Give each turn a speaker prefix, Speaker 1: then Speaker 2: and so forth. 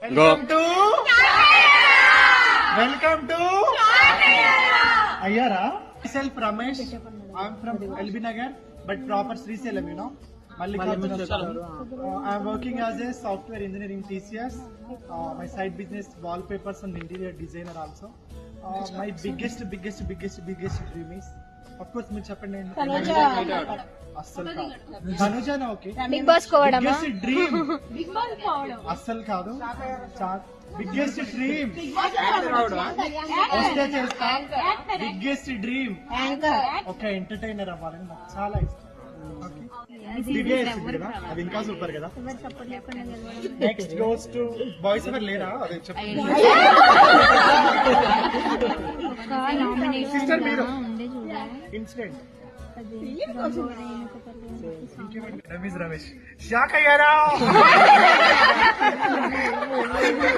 Speaker 1: Welcome to Ayyara. Myself Ramesh. I'm from LB Nagar, but proper Srisalam, you know. I'm working as a software engineer in TCS. My side business wallpapers and interior designer also. My biggest dream is, of course, me చెప్పండి అస్సలు కాదు తనుజ నా okay
Speaker 2: Bigg Boss కోవడమా
Speaker 1: biggest dream Bigg Boss కోవడం అస్సలు కాదు biggest dream వస్తే చేస్తా బిగ్గెస్ట్ డ్రీమ్ ఒక ఎంటర్టైనర్ అవ్వాలని నాకు చాలా ఇష్టం. అది ఇంకా సూపర్ కదా. నెక్స్ట్ గోస్ టు బాయ్స్ ఎవరు లేరా అదే చెప్పండి సిస్టర్ మీరు ఇన్సిడెంట్ రమేష్ షాక్ అయ్యారా